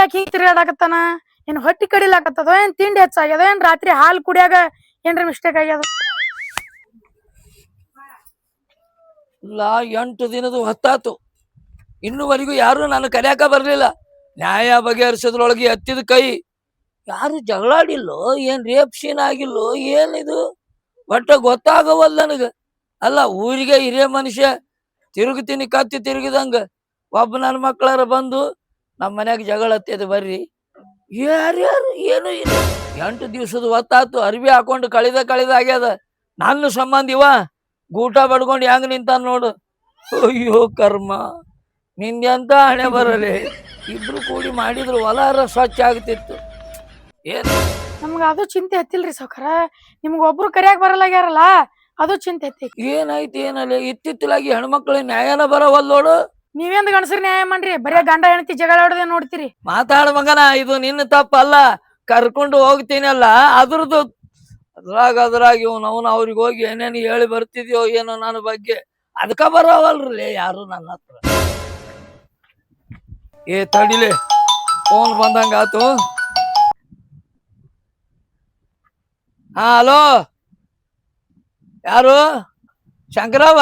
ಯಾಕೆ ಹಿಂಗ್ ತಿರ್ಗಾಡಕತ್ತಾನ? ಏನ್ ಹೊಟ್ಟಿ ಕಡಿಲಾಕತ್ತದ, ಏನ್ ತಿಂಡಿ ಹೆಚ್ಚಾಗ್ಯದ, ಏನ್ ರಾತ್ರಿ ಹಾಲು ಕುಡಿಯಾಗ ಏನ್ರ ಮಿಸ್ಟೇಕ್ ಆಗ್ಯದ? ಇಲ್ಲ 8 ದಿನದ ಹೊತ್ತಾತು, ಇನ್ನುವರೆಗೂ ಯಾರು ನಾನು ಕರ್ಯಾಕ ಬರ್ಲಿಲ್ಲ. ನ್ಯಾಯ ಬಗೆಹರಿಸೋದ್ರೊಳಗೆ ಎತ್ತಿದ ಕೈ. ಯಾರು ಜಗಳಾಡಿಲ್ಲೋ, ಏನ್ ರೇಪ್ ಸೀನ್ ಆಗಿಲ್ಲೋ, ಏನಿದು ಒಟ್ಟ ಗೊತ್ತಾಗವಲ್ಲ ನನಗ. ಅಲ್ಲ, ಊರಿಗೆ ಹಿರಿಯ ಮನುಷ್ಯ ತಿರುಗ್ತೀನಿ ಕತ್ತಿ ತಿರುಗಿದಂಗ ಒಬ್ಬ ನನ್ನ ಮಕ್ಕಳಾರ ಬಂದು ನಮ್ಮ ಮನ್ಯಾಗ ಜಗಳ ಹತ್ತಿದ ಬರ್ರಿ, ಯಾರ್ಯಾರು ಏನು ಇಲ್ಲ. 8 ದಿವಸದ ಹೊತ್ತಾತು, ಅರ್ಬಿ ಹಾಕೊಂಡು ಕಳಿದ ಆಗ್ಯದ. ನನ್ನ ಸಂಬಂಧಿವ ಗೂಟ ಬಡ್ಕೊಂಡು ಹೆಂಗ ನಿಂತಾನ ನೋಡು. ಅಯ್ಯೋ ಕರ್ಮ, ನಿಂದೆಂತ ಹಣೆ ಬರಲಿ. ಇಬ್ರು ಕೂಡಿ ಮಾಡಿದ್ರು ಹೊಲಾರ ಸ್ವಚ್ಛ ಆಗ್ತಿತ್ತು. ಏನು ನಮ್ಗ ಅದು ಚಿಂತೆ ಹತ್ತಿಲ್ರಿ ಸಾವ್ಕಾರ. ನಿಮ್ಗ ಒಬ್ರು ಕರಿಯಾಕ ಬರಲಾಗ್ಯಾರಲ್ಲ, ಅದು ಚಿಂತೆ ಹತ್ತಿ. ಏನಾಯ್ತು ಏನಲ್ಲ, ಇತ್ತಿತ್ತಲಾಗಿ ಹೆಣ್ಮಕ್ಳ ನ್ಯಾಯನ ಬರವಲ್ ನೋಡು. ನೀವೇಂದ ಗಣಸರ ನ್ಯಾಯ ಮಾಡ್ರಿ, ಬರೇ ಗಂಡ ಹೆಂಡತಿ ಜಗಳ ಆಡೋದೇ ನೋಡ್ತೀರಿ. ಮಾತಾಡ ಮಗನ, ಇದು ನಿನ್ನ ತಪ್ಪಲ್ಲ. ಕರ್ಕೊಂಡು ಹೋಗ್ತೀನಲ್ಲ ಅದ್ರದ್ದು ಅದ್ರಾಗ ಇವ್ನು ಅವ್ರಿಗೆ ಹೋಗಿ ಏನೇನು ಹೇಳಿ ಬರ್ತಿದ್ಯೋ ಏನೋ ನನ್ನ ಬಗ್ಗೆ. ಅದಕ್ಕ ಬರವಲ್ರಿ ಯಾರು ನನ್ನ ಹತ್ರ. ತಡಿಲೆ, ಫೋನ್ ಬಂದಂಗ ಆತು. ಹಾ, ಹಲೋ, ಯಾರು? ಶಂಕರವ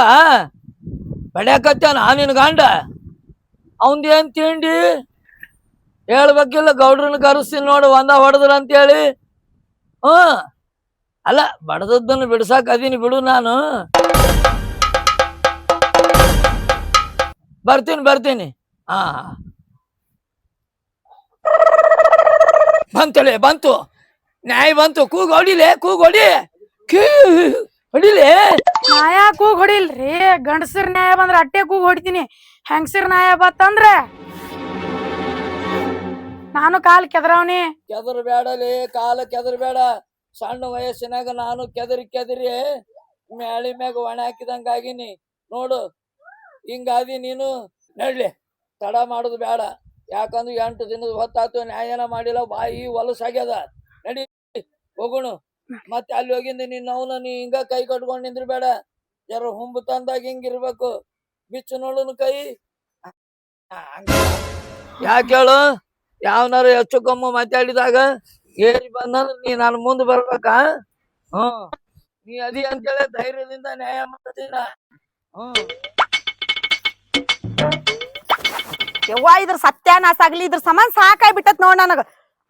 ಬಡ್ಯಾಕತ್ತಾನ ನಿನ್ ಗಂಡ? ಅವಂದೇನ್ ತಿಂಡಿ ಹೇಳ್ಬೇಕಿಲ್ಲ, ಗೌಡ್ರನ್ನ ಕರೆಸ್ತೀನಿ ನೋಡು, ಒಂದ ಹೊಡೆದ್ರ ಅಂತೇಳಿ. ಅಲ್ಲ, ಬಡದದ್ದನ್ನು ಬಿಡ್ಸಾಕ್ ಅದೀನಿ ಬಿಡು. ನಾನು ಬರ್ತೀನಿ. ಹಾ, ಬಂತು ನ್ಯಾಯ ಬಂತು. ಕೂಗ್ ಹೊಡಿಲೆ, ಹೊಡಿಲೆ. ನ್ಯಾಯ ಕೂಗ್ ಹೊಡಿಲ್ರಿ, ಗಂಡಸರ್ ನ್ಯಾಯ ಬಂದ್ರ ಅಟ್ಟೆ ಕೂಗ್ ಹೊಡಿತೀನಿ. ಹೆಂಗಸರ್ ನ್ಯಾಯ ಬತ್ತಂದ್ರ ನಾನು ಕಾಲ್ ಕೆದರವನಿ. ಕೆದರ್ ಬೇಡಲಿ, ಕಾಲ ಕೆದರ್ ಬೇಡ. ಸಣ್ಣ ವಯಸ್ಸಿನಾಗ ನಾನು ಕೆದರಿ ಮ್ಯಾಳಿ ಮ್ಯಾಗ ಒಣ ಹಾಕಿದಂಗ ಆಗಿನಿ ನೋಡು. ಹಿಂಗಾದಿ ನೀನು. ನಡ್ಲಿ, ತಡ ಮಾಡುದು ಬೇಡ. ಯಾಕಂದ್ರೆ 8 ದಿನದ ಹೊತ್ತಾತು, ನ್ಯಾಯನ ಮಾಡಿಲ್ಲ, ಬಾಯಿ ಹೊಲಸಾಗ್ಯದ. ನಡಿ ಹೋಗೋಣ. ಮತ್ತೆ ಅಲ್ಲಿ ಹೋಗಿಂದ ನೀ ಹಿಂಗ ಕೈ ಕಟ್ಕೊಂಡ್ ನಿಂದ್ರ ಬೇಡ. ಯಾರ ಹುಂಬು ತಂದಾಗ ಹಿಂಗಿರ್ಬೇಕು, ಬಿಚ್ಚು ನೋಡುನು ಕೈ. ಯಾಕೆ ಹೇಳು, ಯಾವನಾರು ಹೆಚ್ಚು ಕಮ್ಮು ಮಾತಾಡಿದಾಗ ಏರಿ ಬಂದಂದ್ರ ನೀ ನಾನು ಮುಂದೆ ಬರ್ಬೇಕಾ? ನೀ ಅದಿ ಅಂತೇಳಿ ಧೈರ್ಯದಿಂದ ನ್ಯಾಯ ಮಾಡ್ತೀನ. ಯವ್ವ, ಇದ್ರ ಸತ್ಯಾನಾಶ ಆಗ್ಲಿ, ಇದ್ರ ಸಮಾನ ಸಾಕಾಗಿ ಬಿಟ್ಟತ್ ನೋಡ್ ನನಗ.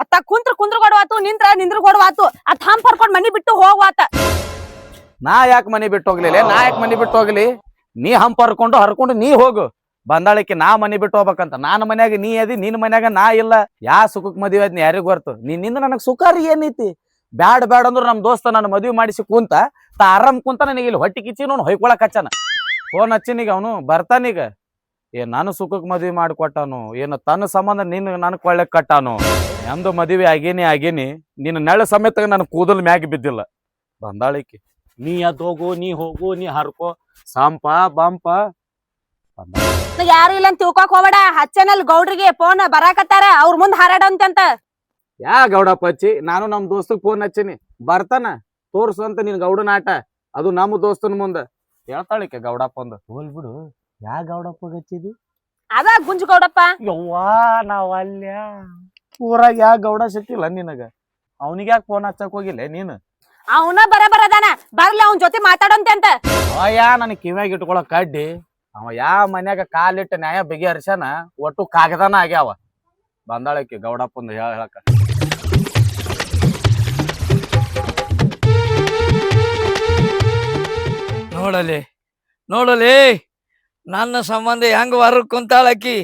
ಅತ್ತ ಕುಂದ್ರ ಕೊಡವಾತು, ನಿಂದ್ರ ಕೊಡವಾತು. ಅತ್ ಹಂಪ್ ಹರ್ಕೊಂಡ್ ಮನಿ ಬಿಟ್ಟು ಹೋಗ್ವಾತ. ನಾ ಯಾಕೆ ಮನಿ ಬಿಟ್ಟು ಹೋಗ್ಲಿಲ್ಲ? ನಾ ಯಾಕೆ ಮನಿ ಬಿಟ್ಟು ಹೋಗ್ಲಿ? ನೀ ಹಂಪ್ ಹರ್ಕೊಂಡು ನೀ ಹೋಗು. ಬಂದಾಳಕ್ಕೆ ನಾ ಮನಿ ಬಿಟ್ಟು ಹೋಗ್ಬೇಕಂತ? ನಾನು ಮನ್ಯಾಗ ನೀ ಅದಿ, ನಿನ್ ಮನ್ಯಾಗ ನಾ ಇಲ್ಲ. ಯಾ ಸುಖಕ್ ಮದ್ವಿ ಅದ್ ಯಾರಿಗ್ ಗೊತ್ತು? ನಿನ್ನಿಂದ ನನಗ್ ಸುಖಾರಿ ಏನೈತಿ? ಬ್ಯಾಡ್ ಅಂದ್ರ ನಮ್ ದೋಸ್ತ ನನ್ನ ಮದ್ವಿ ಮಾಡಿಸಿ ಕುಂತ ಆರಾಮ್ ಕುಂತ ನನಗೆ ಇಲ್ಲಿ ಹೊಟ್ಟಿ ಕಿಚ್ಚಿ ನೋಡ್ ಹೊಯ್ಕೊಳಕ್ ಹಚ್ಚನ. ಫೋನ್ ಹಚ್ಚಿನೀಗ ಅವನು ಬರ್ತಾನೀಗ. ನಾನು ಸುಖಕ್ ಮದ್ವಿ ಮಾಡಿಕೊಟ್ಟಾನು ಏನು ತನ್ನ ಸಂಬಂಧ ನಿನ್ ನನ್ ಕೊಳ್ಳಕ್ ಕಟ್ಟಾನು? ಎಂದು ಮದ್ವಿ ಆಗೇನಿ ನಿನ್ನ ನೆಳ ಸಮೇತ ನನ್ ಕೂದಲ್ ಮ್ಯಾಗ ಬಿದ್ದಿಲ್ಲ. ಬಂದಾಳಿಕೆ ನೀ ಅದ್ ಹೋಗು, ನೀ ಹೋಗು, ನೀ ಹರ್ಕೋ, ಸಾಂಪ ಬಾಂಪ. ಯಾರು ಇಲ್ಲ ಅಂತ ತಿಳ್ಕೊಕ್ ಹೋಗ್ಬೇಡ. ಹಚ್ಚನಲ್ ಗೌಡ್ರಿಗೆ ಫೋನ್ ಬರಾಕತ್ತಾರ, ಅವ್ರ ಮುಂದ್ ಹಾರಾಡಂತ. ಯಾ ಗೌಡಪ್ಪ ಹಚ್ಚಿ? ನಾನು ನಮ್ ದೋಸ್ತಗ್ ಫೋನ್ ಹಚ್ಚಿನಿ, ಬರ್ತಾನ ತೋರ್ಸು ಅಂತ ನಿನ್ ಗೌಡನ ಆಟ. ಅದು ನಮ್ಮ ದೋಸ್ತನ ಮುಂದ ಹೇಳ್ತಾಳಿಕೆ ಗೌಡಪ್ಪ ಅಂದ. ಹೋಲ್ ಬಿಡು, ಯಾ ಗೌಡಪ್ಪ ಹಚ್ಚಿದಿ? ಅದ ಗುಂಜು ಗೌಡಪ್ಪ. ಯವ್ವಾ, ನಾವ್ ಅಲ್ಯ ಊರಾಗ ಯಾ ಗೌಡ ಸಿಕ್ಕಿಲ್ಲ ನಿನಗ? ಅವನಿಗೆ ಯಾಕೆ ಫೋನ್ ಹಚ್ಚಕ್ ಹೋಗಿಲ್ಲ ನೀನು? ಅವನ ಬರದಾನ, ಬರ್ಲಿ ಅವನ್ ಜೊತೆ ಮಾತಾಡಂತ. ಯಾ ನನ್ ಕಿವ್ಯಾಗ ಇಟ್ಕೊಳಕ್ ಕಡ್ಡಿ. ಅವ ಯಾ ಮನ್ಯಾಗ ಕಾಲಿಟ್ಟು ನ್ಯಾಯ ಬಗೆಹರಿಸ್ಯಾನ, ಒಟ್ಟು ಕಾಗದಾನ ಆಗ್ಯಾವ. ಬಂದಾಳಕ್ಕೆ ಗೌಡಪ್ಪಂದು ಹೇಳಕ. ನೋಡಲಿ ನನ್ನ ಸಂಬಂಧ ಹೆಂಗ ಹೊರಗ್ ಕುಂತಾಳಕಿ.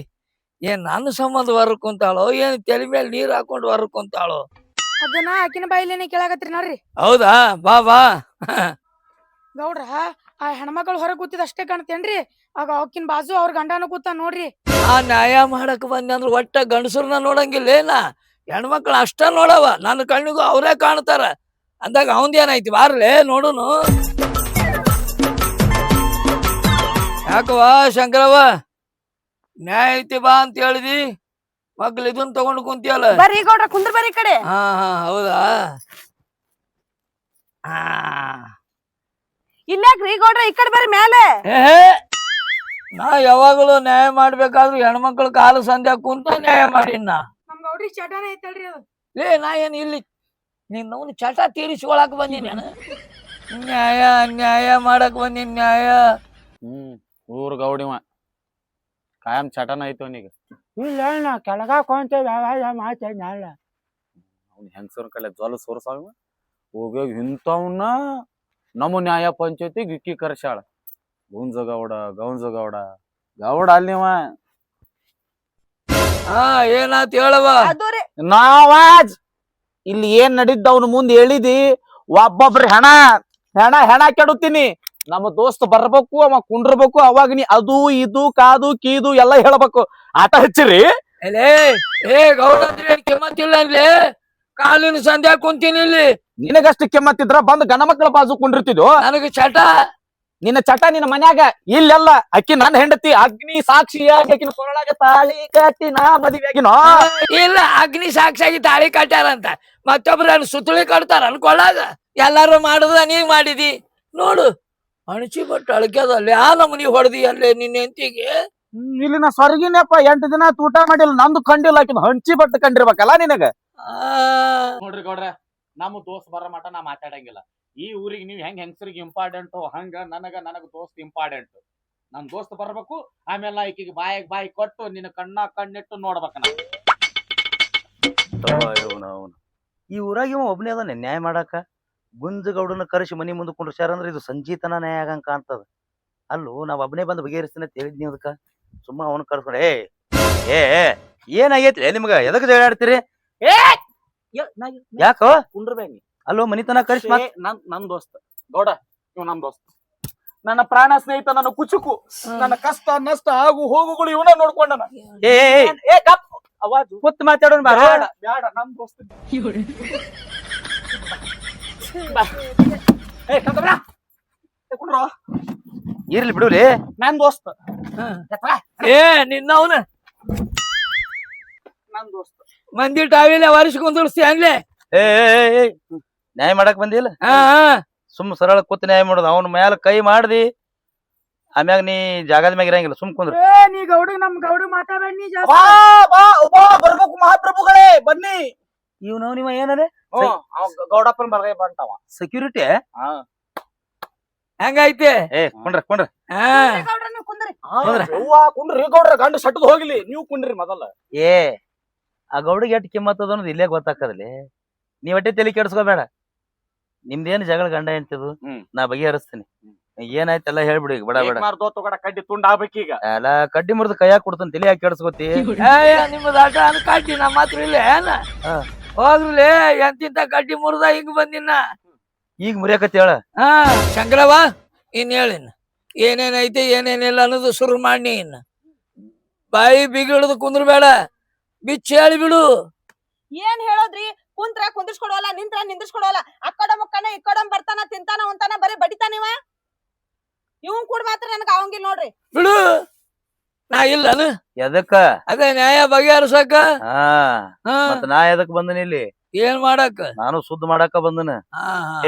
ಏನ್ ನನ್ನ ಸಂಬಂಧ ಹೊರಗ್ ಕುಂತಾಳೋ, ಏನ್ ತಲೆ ಮೇಲೆ ನೀರ್ ಹಾಕೊಂಡು ಹೊರಗ್ ಕುಂತಾಳೋ? ಅದನ್ನ ಆಕಿನ ಬಾಯಿಲೇನೆ ಕೇಳಾಕತ್ರಿ ನೋಡ್ರಿ. ಹೌದಾ? ಬಾ ಗೌಡ್ರ, ಆ ಹೆಣ್ಮಕ್ಳು ಹೊರಗ್ ಕೂತಿದ್ ಅಷ್ಟೇ ಕಾಣ್ತೇನ್ರಿ? ಆಗ ಅವಕಿನ್ ಬಾಜು ಅವ್ರ ಗಂಡನ ಕೂತ ನೋಡ್ರಿ. ಆ ನ್ಯಾಯ ಮಾಡಕ್ ಬಂದೆ ಅಂದ್ರ ಒಟ್ಟ ಗಂಡಸರ್ನ ನೋಡಂಗಿಲ್ಲ ಏನ? ಹೆಣ್ಮಕ್ಳು ಅಷ್ಟ ನೋಡವ, ನನ್ನ ಕಣ್ಣಿಗೂ ಅವರೇ ಕಾಣ್ತಾರ. ಅಂದಾಗ ಅವಂದೇನೈತಿ? ಬಾರ್ಲೆ ನೋಡುನು. ಯಾಕವ ಶಂಕರವ್ವ, ನ್ಯಾಯ ಐತಿ ಬಾ ಅಂತ ಹೇಳಿದಿ, ಮಗ್ಳು ಇದನ್ ತಗೊಂಡು ಕುಂತಿಯಲ್ಲ. ಬರ್ರಿ ಗೌಡ್ರ, ಕುಂದ್ರ ಬರ್ರಿ ಈ ಕಡೆ. ಹಾ ಹೌದಾ? ಇಲ್ಲಾಕ್ರಿ ಗೌಡ್ರ, ಈ ಕಡೆ ಬರ್ರಿ ಮೇಲೆ. ನಾ ಯಾವಾಗಲೂ ನ್ಯಾಯ ಮಾಡ್ಬೇಕಾದ್ರು ಹೆಣ್ಮಕ್ಳ ಕಾಲು ಸಂಧ್ಯಾಗ ಕುಂತ ನ್ಯಾಯ ಮಾಡಿನ. ನಮ್ ಗೌಡ್ರಿ ಚಟನ ಐತಲ್ರಿ ಅದು. ಲೇ ನಾ ಏನ್ ಇಲ್ಲಿ ನಿನ್ನವನು ಚಟ ತೀರಿಸ್ಕೊಳಕ್ ಬಂದೀನಿ ನಾನು. ನ್ಯಾಯ ನ್ಯಾಯ ಮಾಡಕ್ ಬಂದೀನಿ ನ್ಯಾಯ. ಊರ್ ಗೌಡಿವ ಕಾಯಂ ಚಟನ ಐತಿ ಅವನಿಗೆ. ಇಲ್ಲ ನಾ ಕೆಳಗಾಕ ಹೊಂಟೇವಿ ಅವಾಗ ಮಾತಾಡ್ನಲ್ಲ. ಅವ್ನ ಹೆಂಗಸರ ಕಲೆ ಜೊಲ ಸೋರ್ಸಾವ ಹೋಗಿ ಇಂಥವ್ನ ನಮ್ಮ ನ್ಯಾಯ ಪಂಚಾಯತಿಗೆ ಇಕ್ಕಿ ಕರ್ಸಾಳ. ಗೌಂಜಗೌಡ ಗೌಂಜಗೌಡ ಗೌಡ ಅಲ್ಲಿವ. ಹಾ ಏನಾತ್ ಹೇಳವ. ಅದು ರೀ ನಾವಾಜ್ ಇಲ್ಲಿ ಏನ್ ನಡೀದ್ ಅವ್ನ ಮುಂದ್ ಹೇಳಿದಿ. ಒಬ್ಬೊಬ್ರಿ ಹೆಣ ಹೆಣ ಹೆಣ ಕೆಡುತ್ತೀನಿ. ನಮ್ಮ ದೋಸ್ತ್ ಬರ್ಬೇಕು ಅವ ಕುಂಡ್ರಬೇಕು. ಅವಾಗ ನೀ ಅದು ಇದು ಕಾದು ಕೀದು ಎಲ್ಲಾ ಹೇಳ್ಬೇಕು. ಆಟ ಹಚ್ಚಿರಿ ಎಲೇ ಏ ಗೌಡ ಅಂದ್ರೆ ಕಿಮ್ಮತ್ತಿಲ್ಲ ಅನ್ಲಿ. ಕಾಲಿನ ಸಂಧ್ಯಾ ಕುಂತೀನಿ ಇಲ್ಲಿ. ನಿನಗಷ್ಟು ಕೆಮ್ಮತ್ತಿದ್ರ ಬಂದ್ ಗಣ ಮಕ್ಕಳ ಬಾಜು ಕುಂಡಿರ್ತಿದ್ವು. ನನಗೆ ಚಟ. ನಿನ್ನ ಚಟ ನಿನ್ನ ಮನ್ಯಾಗ ಇಲ್ಲೆಲ್ಲ. ಅಕ್ಕಿ ನನ್ನ ಹೆಂಡತಿ ಅಗ್ನಿ ಸಾಕ್ಷಿಯಾಗಿ ಆಕಿನ ಕೊರಳಾಗ ತಾಳಿ ಕಟ್ಟಿ ನಾ ಮದುವೆಯಾಗಿನೋ. ಇಲ್ಲ ಅಗ್ನಿ ಸಾಕ್ಷಿಯಾಗಿ ತಾಳಿ ಕಟ್ಟಾರಂತ ಮತ್ತೊಬ್ರು ಸುತ್ತಳಿ ಕಟ್ತಾರ ಅನ್ಕೊಳ್ಳಾಗ. ಎಲ್ಲಾರು ಮಾಡುದ ನೀ ಮಾಡಿದಿ ನೋಡು. ಅಣಚಿ ಬಟ್ ಅಳಕ್ಯದಲ್ಲಿ ಆ ನಮನಿ ಹೊಡೆದಿ ಅಲ್ಲೇ ನಿನ್ನ ಹೆಂಡತಿಗೆ. ಇಲ್ಲಿ ನಾ ಸ್ವರ್ಗಿನಪ್ಪ 8 ದಿನ ಆತ್ ಊಟ ಮಾಡಿಲ್ಲ. ನಂದು ಕಂಡಿಲ್ಲ ಆಕಿನ ಹಂಚಿ ಬಟ್ ಕಂಡಿರ್ಬೇಕಲ್ಲ ನಿನಗ. ನೋಡ್ರಿ ಗೌಡ್ರ ನಮ್ಮ ದೋಸ್ತ್ ಬರ ಮಟ ನಾ ಮಾತಾಡಂಗಿಲ್ಲ. ಈ ಊರಿಗೆ ನೀವ್ ಹೆಂಗಸರಿಗೆ ಇಂಪಾರ್ಟೆಂಟ್ ಹಂಗ ನನಗ ದೋಸ್ತ್ ಇಂಪಾರ್ಟೆಂಟ್. ನಮ್ ದೋಸ್ತ್ ಬರ್ಬೇಕು. ಆಮೇಲೆ ನಾ ಈಕಿಗೆ ಬಾಯಿ ಕೊಟ್ಟು ನಿನ್ನ ಕಣ್ಣಿಟ್ಟು ನೋಡ್ಬೇಕ ನಾ. ಈ ಊರಾಗ ಇವ ಒಬ್ನೇ ಅದಾನೆ ನ್ಯಾಯ ಮಾಡಾಕ. ಗುಂಜಗೌಡನ ಕರೆಸಿ ಮನಿ ಮುಂದೆ ಕುಂಡ್ರಸ್ಯಾರ ಅಂದ್ರೆ ಇದು ಸಂಜೀತನ ನ್ಯಾಯ ಆಗಂಗ ಕಾಣ್ತದ. ಅಲ್ಲೂ ನಾವ್ ಒಬ್ನೇ ಬಂದು ಬಗೆಹರಿಸ್ತೀನಿ ಅಂತ ಹೇಳಿದ್ನಿ. ಅದಕ್ಕ ಸುಮ್ಮ ಅವನು ಕರ್ಸ್ಕೊಂಡೆ ಏ ಏನಾಗೈತಿ ನಿಮ್ಗ ಎದಕ್ ಜಗಳಾಡ್ತೀರಿ? ಯಾಕೋ ಕುಂಡ್ರಬೇನಿ ಅಲ್ಲೋ ಮನಿತನ ಕರೆಸಿ ನನ್ ದೋಸ್ತ್ ಗೌಡ ಇವ್ ನಮ್ ದೋಸ್ತ್. ನನ್ನ ಪ್ರಾಣ ಸ್ನೇಹಿತ, ನನ್ನ ಕುಚುಕು, ನನ್ನ ಕಷ್ಟ ನಷ್ಟ ಆಗು ಹೋಗುಗಳು ಇವನ ನೋಡ್ಕೊಂಡನ. ಅವಾಜು ಕೂತ್ ಮಾತಾಡೋಣ ಬಾ. ಬ್ಯಾಡ ನಮ್ ದೋಸ್ತ್. ಇರ್ಲಿ ಬಿಡುಲಿ. ನನ್ ದೋಸ್ತ್ ಏ ನಿನ್ನವನ ನನ್ ದೋಸ್ತ್. ಮಂದಿ ಟಾವಿಲೆ ವರ್ಷ ಕುಂದಿರ್ಸ್ತಿ ಹಂಗ್ಲೆ. ಏ ನ್ಯಾಯ ಮಾಡಕ್ ಬಂದಿಲ್ಲ. ಹಾ ಸುಮ್ ಸರಳ ಕೂತ್ ನ್ಯಾಯ ಮಾಡೋದು. ಅವನ ಮ್ಯಾಲ ಕೈ ಮಾಡ್ದಿ ಆಮ್ಯಾಗ ನೀ ಜಾಗದ ಮ್ಯಾಗ ಇರಂಗಿಲ್ಲ. ಸುಮ್ ಕುಂದ್ರ. ನೀ ಗೌಡಿಗೆ ನಮ್ ಗೌಡಿಗೆ ಮಾತಾಡ ನೀ ಜಾಸ್ತಿ. ಬರ್ಬೇಕು ಮಹಾಪ್ರಭುಗಳೇ ಬನ್ನಿ. ನೀವ ಏನದೆ ಗೌಡಪ್ಪನ ಬರ್ಗೈ ಬಂಟವ ಸೆಕ್ಯೂರಿಟಿ. ಹೆಂಗೈತಿ? ಕುಂಡ್ರ ಹಾ ಗೌಡ್ರ ನೀವು ಕುಂದ್ರಿ. ಕುಂಡ್ರಿ ಗೌಡ್ರ ಗಂಡ ಸಟ್ಟದ್ ಹೋಗ್ಲಿ. ನೀವು ಕುಂಡ್ರಿ ಮೊದಲ. ಆ ಗೌಡಿಗೆ ಎಟ್ ಕಿಮ್ಮತ್ ಅದ ಅನ್ನೋದು ಇಲ್ಲೇ ಗೊತ್ತಾಕದಲ್ಲಿ. ನೀವ್ ಒಟ್ಟೆ ತಲೆ ಕೆಡ್ಸ್ಕೋಬೇಡ. ನಿಮ್ದೇನು ಜಗಳ ಗಂಡ ಹೆಂಡ್ತಿದು ನಾ ಬಗೆಹರಿಸ್ತೀನಿ. ಏನಾಯ್ತೆಲ್ಲ ಹೇಳ್ಬಿಡಿ ಈಗ. ಬೇಡ ಕಡ್ಡಿ ತುಂಡ ಆಗ್ಬೇಕೀಗ. ಎಲ್ಲ ಕಡ್ಡಿ ಮುರಿದು ಕೈಯಾಗ ಕೊಡ್ತಾನೆ. ತಲೆ ಯಾಕೆ ಕೆಡ್ಸ್ಕೋತಿ? ನಿಮ್ಮದ ಆಟ ಅನ್ಕಾಡ್ತಿ ನಮ್ಮ ಮಾತ್ರ ಇಲ್ಲ ಏನ. ಹೋಗ್ಲಿ ಎಂತಿಂತ ಕಡ್ಡಿ ಮುರ್ದ ಹಿಂಗ್ ಬಂದಿನ. ಈಗ ಮುರಿಯಕತ್ತಿ ಹೇಳ. ಹಾ ಶಂಕರವ ಇನ್ ಹೇಳಿನ ಏನೇನೈತಿ ಏನೇನಿಲ್ಲ ಅನ್ನೋದು ಶುರು ಮಾಡಿ. ಇನ್ನ ಬಾಯಿ ಬಿಗಿ ಹಿಡಿದು ಕುಂದ್ರಬೇಡ. ಬಿಚ್ಚಿ ಹೇಳಿ ಬಿಡು. ಏನ್ ಹೇಳೋದ್ರಿ? ಕುಂತ್ರ ಕುಂದಿರ್ಸ್ಕೊಡೋಲ್ಲ, ನಿಂತ್ರ ನಿಂದಿರ್ಸ್ಕೊಡೋಲ್ಲ. ಅಕ್ಕಡ ಮುಕ್ಕನ ಇಕ್ಕಡ ಬರ್ತಾನ ತಿಂತಾನ ಉಂತಾನ ಬರೀ ಬಡಿತಾನಿವ. ಇವನ್ ಕೂಡ ಮಾತ್ರ ನನಗ ಆಗಂಗಿಲ್ಲ ನೋಡ್ರಿ. ಬಿಡು ನಾ ಇಲ್ಲನು ಎದಕ್ಕ? ಅದೇ ನ್ಯಾಯ ಬಗೆಹರ್ಸಕ. ಮತ್ತ ನಾ ಎದಕ್ ಬಂದನಿ ಇಲ್ಲಿ? ಏನ್ ಮಾಡಕ್? ನಾನು ಸುದ್ದ ಮಾಡಾಕ ಬಂದನ. ಹಾ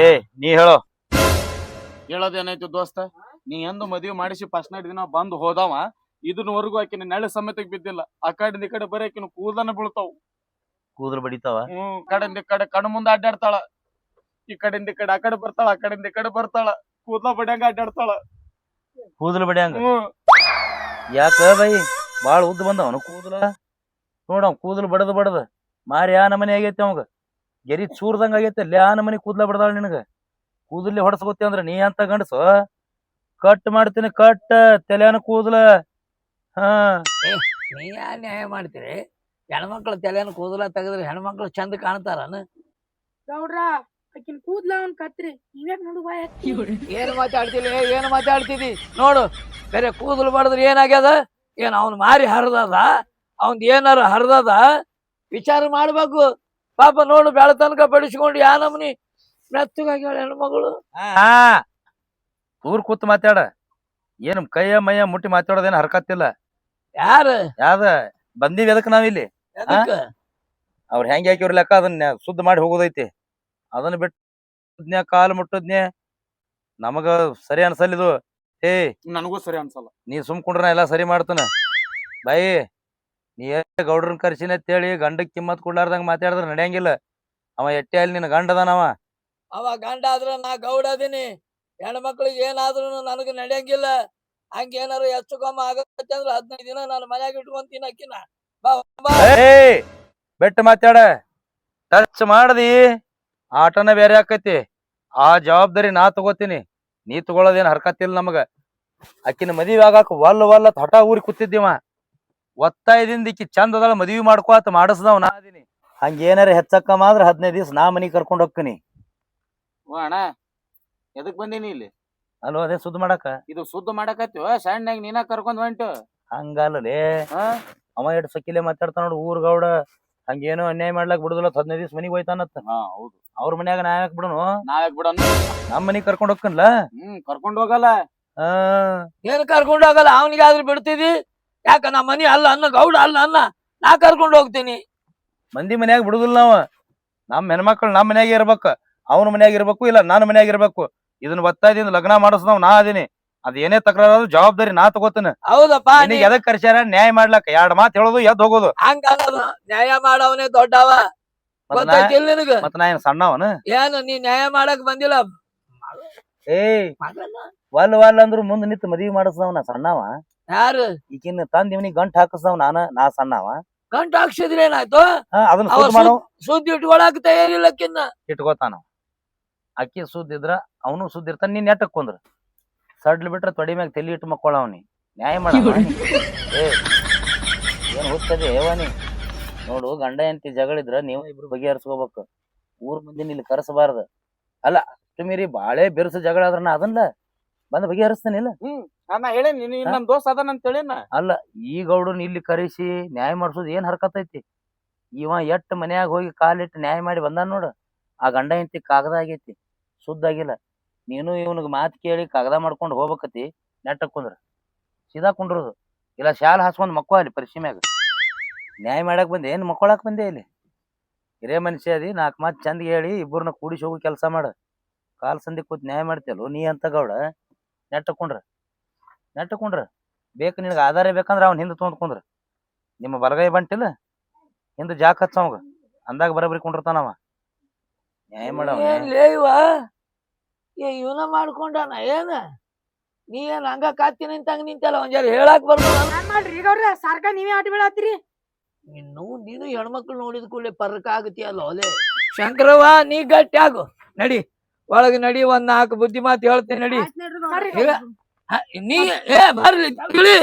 ನೀ ಹೇಳೋ. ಹೇಳೋದೇನೈತಿ ದೋಸ್ತ? ನೀ ಎಂದು ಮದ್ವಿ ಮಾಡಿಸಿ ಫಸ್ಟ್ ನೈಟ್ ದಿನ ಬಂದು ಹೋದವ ಇದನ್ನವರೆಗೂ ಆಕಿನ ನೆಳೆ ಸಮೇತಕ್ ಬಿದ್ದಿಲ್ಲ. ಆ ಕಡೆಯಿಂದ ಈ ಕಡೆ ಬರೀ ಆಕಿನ ಕೂದಲನ್ನ ಬೀಳ್ತಾವ. ಕೂದಲು ಬಡಿತಾವ. ಕಡೆಯಿಂದ ಈ ಕಡೆ ಕಣ್ಣು ಮುಂದೆ ಅಡ್ಡಾಡ್ತಾಳ. ಈ ಕಡೆಯಿಂದ ಈ ಕಡೆ ಆ ಕಡೆ ಬರ್ತಾಳ. ಆ ಕಡೆಯಿಂದ ಈ ಕಡೆ ಬರ್ತಾಳ. ಕೂದಲ ಬಡಿಯಂಗ ಅಡ್ಡಾಡ್ತಾಳ. ಕೂದಲು ಬಡಿಯಂಗ? ಯಾಕ ಬೈ ಬಾಳ ಉದ್ದ ಬಂದವನು ಕೂದಲ. ನೋಡ ಕೂದಲು ಬಡದ ಮಾರಿ ಆ ನಮನಿ ಆಗೈತಿ. ಅವಂಗ ಗೆರಿ ಚೂರ್ದಂಗ ಆಗೈತಿ. ಅಲ್ಲಿ ಆ ನಮನಿ ಕೂದಲ ಬಡದಾಳ. ನಿನಗ ಕೂದಲಿ ಹೊಡಸ್ಕೊತಿ ಅಂದ್ರ ನೀ ಅಂತ ಗಂಡಸು ಕಟ್ ಮಾಡ್ತೀನಿ. ಕಟ್ ತಲೆನ ಕೂದಲ. ನೀ ಯಾ ನ್ಯಾಯ ಮಾಡ್ತೀರಿ? ಹೆಣ್ಮಕ್ಳ ತಲೆನ ಕೂದಲ ತೆಗದ್ರೆ ಹೆಣ್ಮಕ್ಳು ಚಂದ ಕಾಣ್ತಾರನ? ಗೌಡ್ರ ಆಕಿನ್ ಕೂದ್ಲ ಅವ್ನ್ ಕತ್ರಿ ನೀವ್ಯಾಕ್ ನೋಡು ಬಾಯ್ ಹಾಕಿ. ಏನ್ ಮಾತಾಡ್ತಿದಿ ನೋಡು. ಬೇರೆ ಕೂದಲು ಬಡದ್ರೆ ಏನಾಗ್ಯದ? ಏನ್ ಅವ್ನ ಮಾರಿ ಹರಿದದ? ಅವಂದ್ ಏನಾರ ಹರಿದದ? ವಿಚಾರ ಮಾಡ್ಬೇಕು ಪಾಪ. ನೋಡು ಬೆಳ ತನಕ ಬಡಿಸ್ಕೊಂಡು ಯಾ ನಮ್ನಿ ಮೆತ್ತಗಾಗ್ಯಾಳ ಹೆಣ್ಮಗಳು. ಊರ್ ಕೂತ್ ಮಾತಾಡ. ಏನ್ ಕೈಯ ಮೈಯ ಮುಟ್ಟಿ ಮಾತಾಡೋದೇನ್ ಹರ್ಕತ್ತಿಲ್ಲ. ಯಾವ್ದ ಬಂದೀವಿ ಎದಕ್ ನಾವಿಲ್ಲಿ? ಅವ್ರ ಹೆಂಗ್ ಹಾಕಿವ್ರ ಲೆಕ್ಕ ಅದನ್ನ ಸುದ್ದ ಮಾಡಿ ಹೋಗೋದೈತಿ. ಅದನ್ನ ಬಿಟ್ಟು ಕಾಲು ಮುಟ್ಟದ್ನೆ ನಮಗ ಸರಿ ಅನ್ಸಲ್ಲಿದು. ನನಗೂ ಸರಿ ಅನ್ಸಲ್ಲ. ನೀ ಸುಮ್ಕೊಂಡ್ರ ಎಲ್ಲಾ ಸರಿ ಮಾಡ್ತಾನ. ಬಾಯಿ ನೀ ಗೌಡ್ರನ್ ಕರ್ಸಿನ ಅಂತೇಳಿ ಗಂಡಕ್ ಕಿಮ್ಮತ್ ಕೊಡ್ಲಾರ್ದಂಗ ಮಾತಾಡಿದ್ರ ನಡೆಯಂಗಿಲ್ಲ. ಅವ ಎಟ್ಟೆ ಅಲ್ಲಿ ನಿನ್ನ ಗಂಡ ಅದಾನವ. ಅವ ಗಂಡ ಆದ್ರ ನಾ ಗೌಡ ಅದೀನಿ. ಹೆಣ್ಮಕ್ಳಿಗೆ ಏನಾದ್ರೂ ನನಗ ನಡೆಯಂಗಿಲ್ಲ. ಹಂಗೇನಾರು ಹೆಚ್ಚು ಕಮ್ಮ ಆಗತ್ತೆ ಅಂದ್ರ 15 ದಿನ ನಾನು ಮನ್ಯಾಗ ಇಟ್ಕೊಂತೀನಿ ಅಕ್ಕಿನ. ಬಾ ಬಾ. ಏಯ್ ಬೆಟ್ಟ ಮಾತಾಡ. ಟಚ್ ಮಾಡದಿ ಆಟನ ಬೇರೆ ಆಕೈತಿ. ಆ ಜವಾಬ್ದಾರಿ ನಾ ತಗೋತೀನಿ. ನೀ ತಗೊಳ್ಳೋದೇನ್ ಹರ್ಕತ್ತಿಲ್ಲ ನಮಗ. ಆಕಿನ ಮದ್ವಿ ಆಗಾಕ ವಲ್ಲ ಹಠ ಊರಿ ಕೂತಿದ್ದೀವ. ಒತ್ತಾಯದಿಂದ ಈಕಿ ಚಂದ ಅದಳ ಮದ್ವಿ ಮಾಡ್ಕೋತ ಮಾಡಿಸ್ದವ್ ನಾ ಅದೀನಿ. ಹಂಗೇನಾರ ಹೆಚ್ಚಕ್ಕಮ್ಮ ಆದ್ರ 15 ದಿವ್ಸ ನಾ ಮನಿಗ್ ಕರ್ಕೊಂಡ್ ಹೋಗ್ತೀನಿ. ಓ ಅಣ್ಣ ಎದಕ್ ಬಂದೀನಿ ಇಲ್ಲಿ? ಅಲ್ವ ಅದೇ ಸುದ್ದ ಮಾಡಾಕ. ಇದು ಸುದ್ದ ಮಾಡಕತ್ತೀವ ಸಣ್ಣಾಗ ನೀನ ಕರ್ಕೊಂಡ್ ಹೊಂಟು. ಹಂಗಲ್ಲೇ ಹಾ ಅವ ಎಷ್ಟ್ ಸಕ್ಕಿಲೆ ಮಾತಾಡ್ತಾನ ನೋಡು ಊರ್ ಗೌಡ. ಹಂಗೇನೋ ಅನ್ಯಾಯ ಮಾಡ್ಲಾಕ್ ಬಿಡುದಿಲ್ಲ. 15 ದಿವ್ಸ ಮನಿಗ್ ಹೋಯ್ತಾನತ್ತ. ಹಾ ಹೌದು. ಅವ್ರ ಮನ್ಯಾಗ ನಾ ಯಾಕೆ ಬಿಡನು? ನಾವ್ಯಾಕ್ ಬಿಡೋಣ? ನಮ್ ಮನಿಗ್ ಕರ್ಕೊಂಡ್ ಹೋಗ್ಕನ್ಲ. ಕರ್ಕೊಂಡ್ ಹೋಗಲ್ಲ. ಆ ಏನ್ ಕರ್ಕೊಂಡ್ ಹೋಗಲ್ಲ? ಅವನಿಗೆ ಆದ್ರೂ ಬಿಡ್ತಿದಿ? ಯಾಕ ನಾ ಮನಿ ಅಲ್ಲ ಅನ್ನ, ಗೌಡ ಅಲ್ಲ ಅನ್ನ, ನಾ ಕರ್ಕೊಂಡ್ ಹೋಗ್ತೀನಿ. ಮಂದಿ ಮನ್ಯಾಗ ಬಿಡುದಿಲ್ಲ ನಾವ. ನಮ್ ಹೆಣ್ಮಕ್ಳು ನಮ್ ಮನ್ಯಾಗ ಇರ್ಬೇಕು, ಅವ್ನ ಮನ್ಯಾಗ ಇರ್ಬೇಕು, ಇಲ್ಲ ನನ್ನ ಮನ್ಯಾಗ ಇರ್ಬೇಕು. ಇದನ್ನ ಒತ್ತಾಯದಿಂದ ಲಗ್ನ ಮಾಡಿಸ್ದವ್ ನಾ ಅದೀನಿ. ಅದ್ ಏನೇ ತಕರಾರು ಜವಾಬ್ದಾರಿ ನಾ ತಗೋತೀನಿ. ಹೌದಪ್ಪ. ನಿನಗ್ ಎದಕ್ ಕರ್ಸ್ಯಾರ? ನ್ಯಾಯ ಮಾಡ್ಲಕ್ಕ 2 ಮಾತು ಹೇಳೋದು ಎದ್ ಹೋಗೋದು. ಹಂಗಲ್ಲ, ನ್ಯಾಯ ಮಾಡವನೇ ದೊಡ್ಡವ. ಗೊತ್ತೈತಿಲ್ ನಿನಗ? ಮತ್ತ ನಾ ಏನ್ ಸಣ್ಣವನ? ಏನು ನೀ ನ್ಯಾಯ ಮಾಡಕ್ ಬಂದಿಲ್ಲ? ಏಯ್ ವಲ್ ಅಂದ್ರು ಮುಂದ್ ನಿಂತ್ ಮದ್ವಿ ಮಾಡಿಸ್ದವ್ ನಾ ಸಣ್ಣವ. ಯಾರು? ಈಕಿನ ತಂದ್ ಇವನಿಗೆ ಗಂಟ್ ಹಾಕಿಸ್ದವ್ ನಾ ಸಣ್ಣವ. ಗಂಟು ಹಾಕ್ಸಿದ್ರೆ ಏನಾಯ್ತು? ಅದನ್ನ ಸುದ್ದಿ ಮಾಡೋ ಸುದ್ದಿ ಇಟ್ಕೊಳಕ್ ತಯಾರಿಲ್ಲ ಅಕ್ಕಿನ್ನ. ಇಟ್ಕೋತಾನ. ಅಕ್ಕಿ ಸುದ್ದಿದ್ರ ಅವನು ಸುದ್ದಿ ಇರ್ತಾನ. ನೀನ್ ನೆಟ್ಟಕ್ ಕುಂದ್ರ ಸಡ್ಲ್ ಬಿಟ್ರ ತೊಡಿ ಮ್ಯಾಗ ತಲಿ ಇಟ್ಟು ಮಕ್ಕೊಳವನಿ. ನ್ಯಾಯ ಮಾಡ. ಏನ್ ಹುಚ್ಚದೆ ಏವನಿ? ನೋಡು, ಗಂಡ ಹೆಂಡತಿ ಜಗಳಿದ್ರ ನೀವು ಇಬ್ರು ಬಗೆಹರಿಸ್ಕೋಬೇಕು. ಊರ್ ಮಂದಿನ ಇಲ್ಲಿ ಕರೆಸಬಾರ್ದು. ಅಲ್ಲ ಅಷ್ಟು ಮೀರಿ ಬಾಳೆ ಬೆರ್ಸ ಜಗಳ ಆದ್ರ ನಾ ಅದನ್ನ ಬಂದ್ ಬಗೆಹರಿಸ್ತಾನಿಲ್ಲ. ನಾ ಹೇಳೇನಿ ನಮ್ ದೋಸ್ತ್ ಅದಾನ ಅಂತ ಹೇಳೇನ. ಅಲ್ಲ ಈ ಗೌಡನ್ ಇಲ್ಲಿ ಕರೆಸಿ ನ್ಯಾಯ ಮಾಡ್ಸೋದು ಏನ್ ಹರ್ಕತೈತಿ? ಇವ ಎಷ್ಟ್ ಮನ್ಯಾಗ ಹೋಗಿ ಕಾಲಿಟ್ಟು ನ್ಯಾಯ ಮಾಡಿ ಬಂದಾನ ನೋಡು. ಆ ಗಂಡ ಹೆಂಡತಿ ಕಾಗದ ಆಗೈತಿ, ಸುದ್ದಾಗಿಲ್ಲ. ನೀನು ಇವನಿಗೆ ಮಾತು ಕೇಳಿ ಕಾಗದ ಮಾಡ್ಕೊಂಡು ಹೋಗ್ಬೇಕತಿ. ನೆಟ್ಟಕ್ ಕುಂದ್ರ ಸೀದಾ ಕುಂಡ್ರದು, ಇಲ್ಲ ಶಾಲ್ ಹಾಸ್ಕೊಂಡ್ ಮಕ್ಕೋ ಅಲ್ಲಿ ಪರಿಶಿ ಮ್ಯಾಗ. ನ್ಯಾಯ ಮಾಡಕ್ ಬಂದೆ ಏನ್ ಮಕ್ಕೊಳಕ್ ಬಂದೆ ಇಲ್ಲಿ? ಹಿರೇ ಮನುಷ್ಯ ಅದಿ, 4 ಮಾತು ಚಂದ ಹೇಳಿ ಇಬ್ಬರನ್ನ ಕೂಡಿಸಿ ಹೋಗಿ ಕೆಲಸ ಮಾಡ. ಕಾಲ್ ಸಂದಿ ಕೂತ್ ನ್ಯಾಯ ಮಾಡ್ತಿಯಲ್ಲ ನೀ ಅಂತ ಗೌಡ. ನೆಟ್ಟಕೊಂಡ್ರ ಬೇಕು ನಿನಗೆ ಆಧಾರ ಬೇಕಂದ್ರ ಅವ್ನ ಹಿಂದೆ ತೊಗೊಂಡ್ಕೊಂಡ್ರ. ನಿಮ್ಮ ಬಲಗೈ ಬಂಟಿಲ್ಲ, ಹಿಂದೆ ಜಾಕ್ ಹಚ್ಚವಂಗ ಅಂದಾಗ ಬರಬರಿ ಕುಂಡಿರ್ತಾನವ. ನ್ಯಾಯ ಮಾಡವ. ಇವನ ಮಾಡ್ಕೊಂಡಾನ ಏನ? ನೀ ಏನ್ ಹಂಗ ಕಾತಿ ನಿಂತಂಗ ನಿಂತಲ್ಲ, ಒಂದ್ ಜರ ಹೇಳಾಕ್ ಬರ್ಬೋದು. ನಾನ್ ಮಾಡ್ರಿ ಗೌಡ್ರ ಸಾರ್ಕ ನೀವೇ ಆಟ ಬೀಳತ್ತೀರಿ. ನೀನು ಹೆಣ್ಮಕ್ಳು ನೋಡಿದ ಕೂಡಲೇ ಪರ್ಕ ಆಗತಿಯಲ್ಲ ಒಲೆ. ಶಂಕರವ್ವ ನೀ ಗಟ್ಟಿ ಆಗು. ನಡಿ ಒಳಗ್ ನಡಿ, 1-4 ಬುದ್ಧಿ ಮಾತು ಹೇಳ್ತೇನೆ ನಡಿ. ಈಗ ನೀ ಬರ್ಲಿ ತಿಳಿ.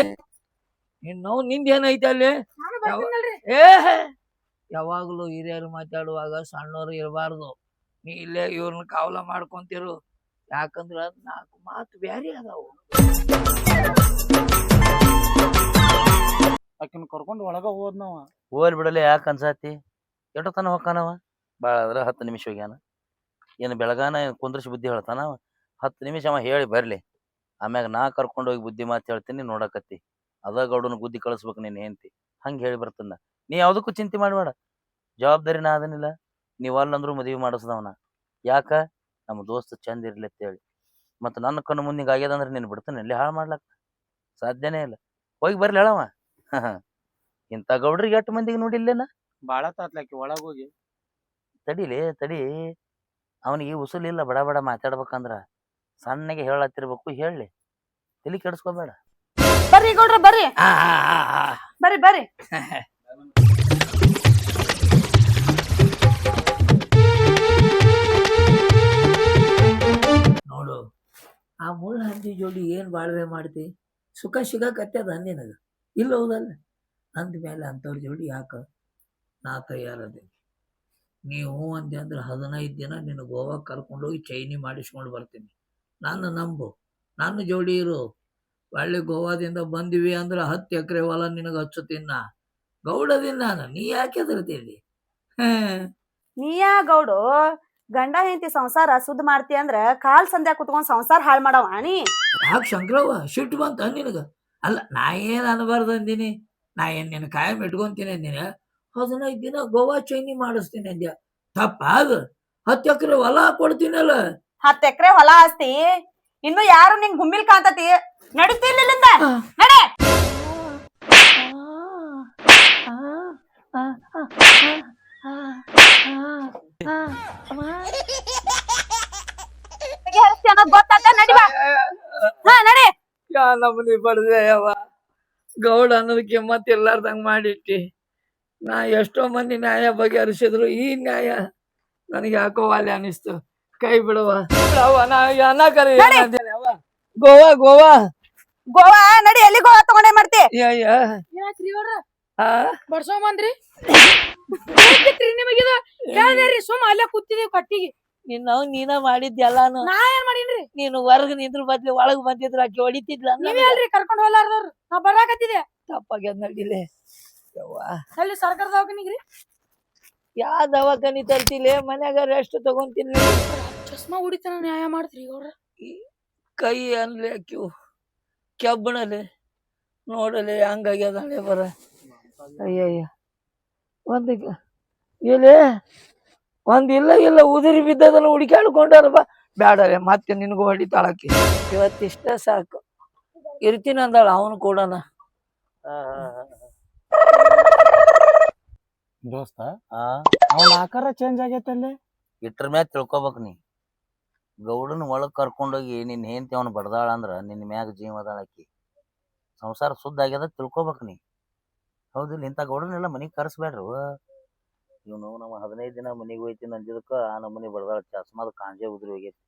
ಇನ್ನು ನಿಂದ ಏನೈತೆ ಅಲ್ಲಿ? ಯಾವಾಗ್ಲೂ ಹಿರಿಯರು ಮಾತಾಡುವಾಗ ಸಣ್ಣವ್ರು ಇರಬಾರ್ದು. ನೀ ಇಲ್ಲೇ ಇವ್ರನ್ನ ಕಾವಲ ಮಾಡ್ಕೊಂತಿರು. ಯಾಕಂದ್ರ 4 ಮಾತು ಬ್ಯಾರೆ ಅದಾವು. ಆಕಿನ ಕರ್ಕೊಂಡ್ ಒಳಗ ಹೋದ್ನವ. ಹೋಲ್ ಬಿಡಲೆ ಯಾಕೆ ಅನ್ಸಾತಿ? ಎಷ್ಟೋ ತನ ಹೊಕ್ಕಾನವ? ಭಾಳ ಆದ್ರ 10 ನಿಮಿಷ ಹೋಗ್ಯಾನ. ಏನು ಬೆಳಗಾನ ಕುಂದ್ರಿಸಿ ಬುದ್ಧಿ ಹೇಳ್ತಾನವ? 10 ನಿಮಿಷ ಅವ ಹೇಳಿ ಬರ್ಲಿ. ಆಮ್ಯಾಗ ನಾ ಕರ್ಕೊಂಡೋಗಿ ಬುದ್ಧಿ ಮಾತು ಹೇಳ್ತೀನಿ, ನೋಡಕತ್ತಿ. ಅದ ಗೌಡನ ಬುದ್ಧಿ ಕಳಿಸ್ಬೇಕು ನೀನ್ ಹೆಂಡ್ತಿ. ಹಂಗೆ ಹೇಳಿ ಬರ್ತನ. ನೀ ಯಾವ್ದಕ್ಕೂ ಚಿಂತೆ ಮಾಡಬೇಡ. ಜವಾಬ್ದಾರಿ ನಾ ಅದನ್ನಿಲ್ಲ. ನೀವ್ ಅಲ್ಲಂದ್ರು ಮದ್ವಿ ಮಾಡಿಸ್ದವನ. ಯಾಕ? ನಮ್ಮ ದೋಸ್ತ ಚಂದ ಇರ್ಲಿ ಅಂತೇಳಿ. ಮತ್ತ ನನ್ನ ಕಣ್ಣು ಮುಂದಿಗೆ ಆಗ್ಯದಂದ್ರೆ ನೀನು ಬಿಡ್ತಾನೆ ಇಲ್ಲಿ ಹಾಳು ಮಾಡ್ಲಕ್ಕ ಸಾಧ್ಯನೇ ಇಲ್ಲ. ಹೋಗಿ ಬರ್ಲಿ ಹೇಳವ. ಇಂಥ ಗೌಡ್ರಿಗೆ 8 ಮಂದಿಗೆ ನೋಡಿಲ್ಲೇನ? ಬಾಳ ತಾತ್ಲಾಕಿ ಒಳಗ ಹೋಗಿ. ತಡಿ ಅವನಿಗೆ ಉಸುಲಿಲ್ಲ. ಬಡ ಬಡ ಮಾತಾಡ್ಬೇಕಂದ್ರ ಸಣ್ಣಗೆ ಹೇಳತ್ತಿರ್ಬೇಕು. ಹೇಳಿ, ತಲೆ ಕೆಡಿಸ್ಕೋಬೇಡ. ಬರ್ರಿ ಗೌಡ್ರ ಬರ್ರಿ. ಬರ್ರಿ ನೋಡು, ಆ ಮುಳ್ಳ ಹಂದಿ ಜೋಡಿ ಏನ್ ಬಾಳ್ವೆ ಮಾಡ್ತಿ? ಸುಖ ಸಿಗಕತ್ತದ ನಿನಗ ಇಲ್ಲ ಹೌದಲ್ಲ? ಅಂದ ಮೇಲೆ ಅಂಥವ್ರ ಜೋಡಿ ಯಾಕ? ನಾ ತಯಾರದೆ. ನೀವು ಅಂದೆ ಅಂದ್ರೆ 15 ದಿನ ನಿನ್ನ ಗೋವಾ ಕರ್ಕೊಂಡೋಗಿ ಚೈನಿ ಮಾಡಿಸ್ಕೊಂಡು ಬರ್ತೀನಿ. ನನ್ನ ನಂಬು, ನನ್ನ ಜೋಡಿ ಇರು. ಒಳ್ಳೆ ಗೋವಾದಿಂದ ಬಂದಿವಿ ಅಂದ್ರೆ 10 ಎಕರೆ ಹೊಲ ನಿನಗೆ ಹಚ್ಚುತ್ತೀನ. ಗೌಡದಿನ ನಾನು, ನೀ ಯಾಕೆ ಹೆದರ್ತೀನಿ? ನೀಯಾ ಗೌಡು ಗಂಡ ಹೆಂಡತಿ ಸಂಸಾರ ಸುದ್ದ ಮಾಡ್ತಿ ಅಂದ್ರ ಕಾಲ್ ಸಂಧ್ಯಾ ಕುತ್ಕೊಂಡ್ ಸಂಸಾರ ಹಾಳು ಮಾಡವ ನೀ. ಯಾಕೆ ಶಂಕರವ್ವ ಸಿಟ್ಟು ಬಂತ ನಿನಗ? ಅಲ್ಲ ನಾ ಏನ್ ಅನ್ಬಾರ್ದು ಅಂದಿನಿ? ನಾ ಏನ್ ನಿನ್ನ ಕಾಯಂ ಇಟ್ಕೊಂತೀನಿ ಅಂದಿನಿ? 15 ದಿನ ಗೋವಾ ಚೈನಿ ಮಾಡಿಸ್ತೀನಿ ಅಂದ್ಯ. ತಪ್ಪ ಅದು? 10 ಎಕರೆ ಹೊಲ ಕೊಡ್ತೀನಲ್ಲ. 10 ಎಕರೆ ಹೊಲ ಆಸ್ತಿ ಇನ್ನು ಯಾರು ನಿಂಗ್ ಗುಮ್ಮಿಲ್ ಕಾಂತತಿ. ನಡಿತಿರ್ಲಿಲ್ಲಿಂದ ನಡೆ. ಗೊತ್ತಾತ ನಡಿ ಬಾ ಹಾ ನಡಿ ಯಾ ನಮ್ಮನಿ ಬಡ್ದೆ ಯವ್ವ ಗೌಡ ಅನ್ನೋದ್ ಕಿಮ್ಮತ್ ಇರ್ಲಾರ್ದಂಗ್ ಮಾಡಿಟ್ಟಿ. ನಾ ಎಷ್ಟೋ ಮಂದಿ ನ್ಯಾಯ ಬಗೆಹರಿಸಿದ್ರು ಈ ನ್ಯಾಯ ನನಗೆ ಯಾಕೋ ವಾಲೆ ಅನಿಸ್ತು. ಕೈ ಬಿಡವ ಬಿಡವ್ವ, ನಾ ಅನ್ನಕರಿ ಗೋವಾ ಗೋವಾ ಗೋವಾ ನಡಿ ಎಲ್ಲಿ ಗೋವಾ ತಗೊಂಡೇ ಮಾಡ್ತಿ ಅಯ್ಯ ಏನಾಯ್ತ್ರಿ ಗೌಡ್ರ ಆ ಬಡ್ಸೋಮಂದ್ರಿ ನಿಮಗಿದ ಹೇಳ್ದೇರಿ ಸುಮ್ಮ ಅಲ್ಲೇ ಕೂತಿದೀವಿ ಕಟ್ಟಿಗೆ. ನೀನ ಮಾಡಿದ್ಯಲ್ಲಾನು. ನಾ ಏನ್ ಮಾಡೀನ್ರಿ? ನೀನು ಹೊರಗ್ ನಿಂದ್ರ ಬದ್ಲಿ ಒಳಗ್ ಬಂದಿದ್ರ ಆಕಿ ಹೊಡಿತಿದ್ಲ. ನೀವೇ ಅಲ್ರಿ ಕರ್ಕೊಂಡ್ ಹೋಗ್ಲಾರ್ದವ್ರು. ನಾ ಬರಾಕತ್ತಿದೆ. ತಪ್ಪಾಗ್ಯದ ನಡಿಲೆ ಯವ್ವ. ಅಲ್ಲಿ ಸರ್ಕಾರ ದವಾಖಾನಿಗ್ರಿ ಯಾ ದವಾಖಾನಿ ತರ್ತಿಲೆ ಮನ್ಯಾಗ ರೆಸ್ಟ್ ತಗೊಂತೀನಿ. ಚಸ್ಮಾ ಹೊಡಿತಾನ ನ್ಯಾಯ ಮಾಡ್ತ್ರಿ ಗೌಡ್ರ. ಕೈ ಅನ್ಲೆ ಆಕಿವು ಕೆಬ್ಬಣಲೆ ನೋಡಲೆ ಹಂಗಾಗ್ಯದ ಹಣೆ ಬರ. ಅಯ್ಯಯ್ಯ ಎಲೆ ಇಲ್ಲ ಉದುರಿ ಬಿದ್ದದನ್ನ ಹುಡುಕ್ಯಾಡ್ಕೊಂಡಾರ ಬಾ. ಬ್ಯಾಡಲೆ ಮತ್ತೆ ನಿನಗೂ ಹೊಡಿತಾಳಕಿ. ಇವತ್ತಿಷ್ಟ ಸಾಕು ಇರ್ತೀನಿ ಅಂದಾಳ ಅವನು ಕೊಡೋಣ. ದೋಸ್ತ ಆ ಅವ್ನ ಆಕಾರ ಚೇಂಜ್ ಆಗೈತಲ್ಲಿ. ಇಟ್ರ ಮ್ಯಾಗ ತಿಳ್ಕೊಬೇಕ್ ನೀ. ಗೌಡನ ಒಳಗ್ ಕರ್ಕೊಂಡೋಗಿ ನಿನ್ ಹೆಂಡತಿ ಅವ್ನ ಬಡ್ದಾಳ ಅಂದ್ರ ನಿನ್ ಮ್ಯಾಗ ಜೀವ ಅದಾಳ ಆಕಿ. ಸಂಸಾರ ಶುದ್ಧ ಆಗ್ಯದ ತಿಳ್ಕೊಬೇಕ್ ನೀ. ಹೌದಿಲ್ಲ? ಇಂಥ ಗೌಡನೆಲ್ಲ ಮನಿಗ್ ಕರ್ಸ್ಬೇಡ್ರು. ಇವನು ನಮ್ಮ 15 ದಿನ ಮನಿಗ್ ಹೋಯ್ತೀನಿ ಅಂದಿದ್ದಕ್ಕ ಆ ನಮ್ಮನಿ ಬಡ್ದಾಳ. ಚಸ್ಮಾದ ಕಾಂಜೆ ಉದ್ರಿ ಹೋಗೈತಿ.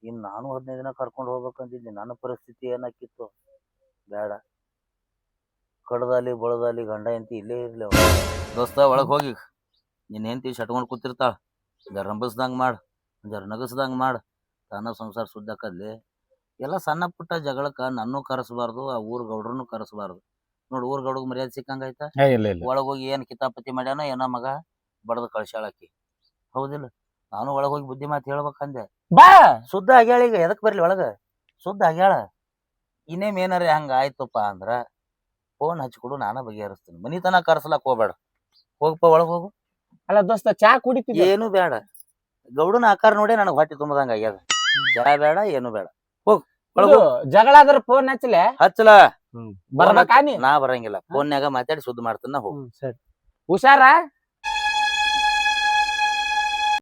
ಇನ್ ನಾನು 15 ದಿನ ಕರ್ಕೊಂಡು ಹೋಗ್ಬೇಕಂತಿದ್ನಿ. ನನ್ನ ಪರಿಸ್ಥಿತಿ ಏನಾಕಿತ್ತು? ಬೇಡ, ಕಡ್ದಾಲಿ ಬಳದಾಲಿ ಗಂಡ ಹೆಂಡತಿ ಇಲ್ಲೇ ಇರ್ಲಿ ಅವ. ದೋಸ್ತ ಒಳಗ್ ಹೋಗಿ ನಿನ್ ಹೆಂಡತಿ ಶಟ್ಕೊಂಡ್ ಕೂತಿರ್ತಾಳ. ಜರ ರಂಬಸ್ದಂಗ್ ಮಾಡ್, ಜರ ನಗಸ್ದಂಗ್ ಮಾಡ್. ತಾನ ಸಂಸಾರ ಶುದ್ಧ ಆಕದ್ಲಿ. ಎಲ್ಲ ಸಣ್ಣ ಪುಟ್ಟ ಜಗಳಕ್ಕ ನನ್ನೂ ಕರೆಸಬಾರ್ದು, ಆ ಊರ್ ಗೌಡ್ರನ್ನು ಕರೆಸಬಾರ್ದು. ನೋಡ್ ಊರ್ ಗೌಡಗ್ ಮರ್ಯಾದೆ ಸಿಕ್ಕಂಗಾಯ್ತಾ? ಇಲ್ಲ ಇಲ್ಲ ಒಳಗ್ ಹೋಗಿ ಏನ್ ಕಿತಾಪತಿ ಮಾಡ್ಯಾನ ಏನೋ ಮಗ ಬಡದ್ ಕಳ್ಸ್ಯಾಳಕಿ. ಹೌದಿಲ್ಲ? ನಾನು ಒಳಗ್ ಹೋಗಿ ಬುದ್ಧಿ ಮಾತು ಹೇಳ್ಬೇಕಂದೆ. ಬಾ ಶುದ್ಧ ಆಗ್ಯಾಳ. ಈಗ ಎದಕ್ ಬರ್ಲಿ ಒಳಗ? ಶುದ್ಧ ಆಗ್ಯಾಳ. ಇನ್ನೇಮ್ ಏನಾರ ಹಂಗ ಆಯ್ತಪ್ಪ ಅಂದ್ರ ಫೋನ್ ಹಚ್ಕೊಡು, ನಾನ ಬಗೆಹರಿಸ್ತೀನಿ. ಮನಿತನ ಕರ್ಸ್ಲಾಕ್ ಹೋಗ್ಬೇಡ. ಹೋಗಪ್ಪ ಒಳಗ್ ಹೋಗು. ಅಲ್ಲ ದೋಸ್ತ ಚಾ ಕುಡಿತಿದ್ದೆ. ಏನು ಬೇಡ. ಗೌಡನ ಆಕಾರ ನೋಡಿ ನನಗ್ ಹೊಟ್ಟೆ ತುಂಬದಂಗ ಆಗ್ಯದ. ಚಾ ಬೇಡ, ಏನು ಬೇಡ. ಹೋಗ್ ಒಳಗ್ ಹೋಗ್. ಜಗಳ ಆದ್ರ ಫೋನ್ ಹಚ್ಚಲೆ ಹಚ್ಚಲ. ಬರ್ಬೇಕಾ ನೀ? ನಾ ಬರಂಗಿಲ್ಲ. ಫೋನ್ಯಾಗ ಮಾತಾಡಿ ಸುದ್ದಿ ಮಾಡ್ತಾನ. ಹೋಗ್. ಸರಿ ಹುಷಾರ.